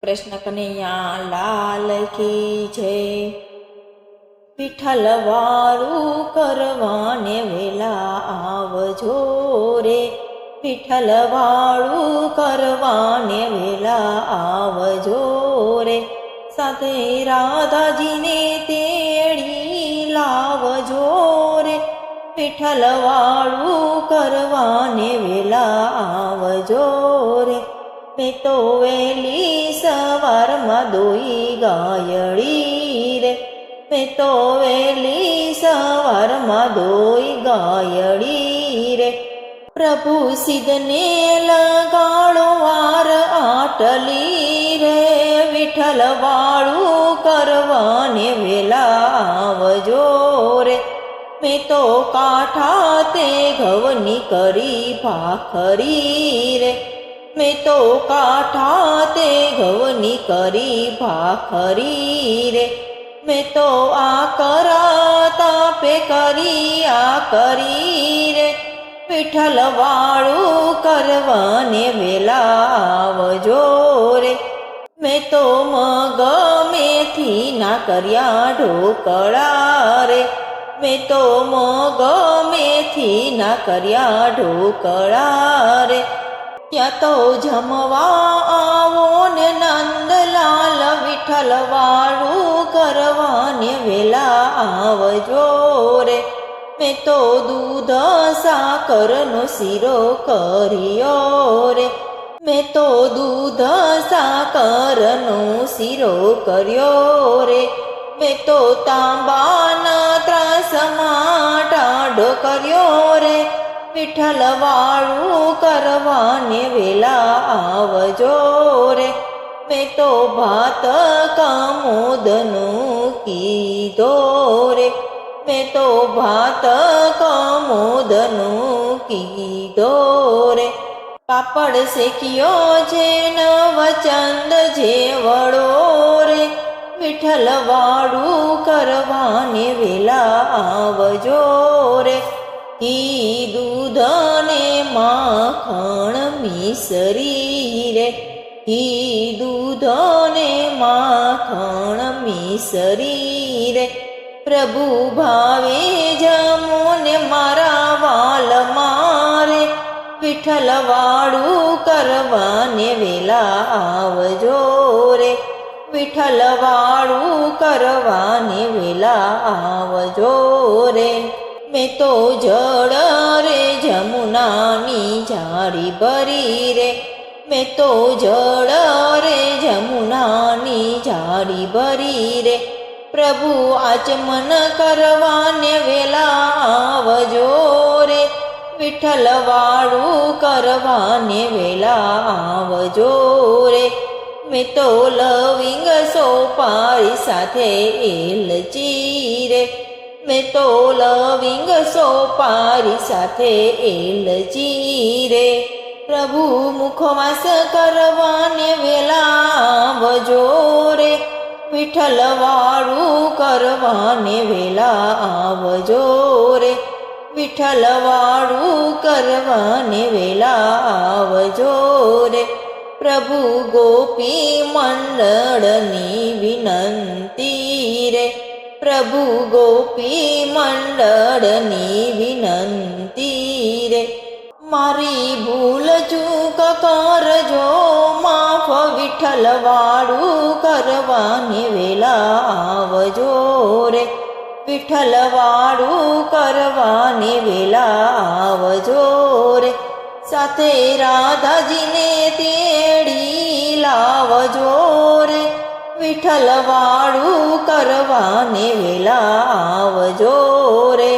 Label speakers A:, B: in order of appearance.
A: કૃષ્ણ કનૈયા લાલ કી જય। વિઠ્ઠલ વાળું કરવાને વેલા આવજો રે, વિઠ્ઠલ વાળું કરવાને વેલા આવજો રે, સાથે રાધાજીને તેડી લાવજો રે, વિઠ્ઠલ વાળું કરવાને વેલા આવજો રે। મેં તો વહેલી સવારમાં દોઈ ગાયળી રે, મેં તો વહેલી સવારમાં દોઈ ગાયળી રે, પ્રભુ સિદ્ધને લગાડો વાર આટલી રે, વિઠ્ઠલ વાળું કરવાને વેલા આવજો રે। મેં તો કાંઠા તે ઘઉંની કરી ભાખરી રે, મેં તો કાંઠા તે ઘઉંની કરી ભાખરી રે, મેં તો આ તાપે કરી આ કરી રે, વિઠ્ઠલ વાળું કરવાને વેલા આવજો રે। મેં તો મગ મેથી ના કર્યા ઢોકળા રે, મેં તો મગ મેથી ના કર્યા ઢોકળા રે, ત્યાં તો જમવા આવો ને નંદલાલ, વિઠ્ઠલ વાળું કરવાને વેલા આવજો રે। મેં તો દૂધ સાકરનો શીરો કર્યો રે, મેં તો દૂધ સાકરનો શીરો કર્યો રે, મેં તો તાંબાના ત્રાસમાં ટાઢો કર્યો રે, વિઠ્ઠલ વાળું કરવાને વેલા આવજો રે। મેં તો ભાત કમોદનું કીધો રે, મેં તો ભાત કમોદનું કીધો રે, પાપડ શેક્યો છે નવચંદ જેવડો રે, વિઠ્ઠલ વાળું કરવાને વેલા આવજો રે। ઘી દૂધ ને માખણ મિસરી રે, ઘી દૂધ ને માખણ મિસરી રે, પ્રભુ ભાવે જમો ને મારા વાલ મારે, વિઠ્ઠલ વાળું કરવાને વેલા આવજો રે, વિઠ્ઠલ વાળું કરવાને વેલા આવજો રે। મેં તો જળ રે જમુનાની જાળી ભરી રે, મેં તો જળ રે જમુનાની જાળી ભરી રે, પ્રભુ આચમન કરવાને વેલા આવજો રે, વિઠ્ઠલ વાળું કરવાને વેલા આવજો રે। મેં તો લવિંગ સોપારી સાથે એલચી રે, મેં તો લવિંગ સોપારી સાથે એલચી રે, પ્રભુ મુખવાસ કરવાને વેલા આવજો રે, વિઠ્ઠલ વાળું કરવાને વેલા આવજો રે, વિઠ્ઠલ વાળું કરવાને વેલા આવજો રે। પ્રભુ ગોપી મંડળની વિનંતી રે, પ્રભુ ગોપી મંડળની વિનંતી રે, મારી ભૂલ ચૂક કરજો માફ, વિઠ્ઠલ વાળું કરવાને વેલા આવજો રે, વિઠ્ઠલ વાળું કરવાને વેલા આવજો રે, સાથે રાધાજીને તેડી લાવજો રે, વિઠ્ઠલ વાળું કરવાને વેલા આવજો રે।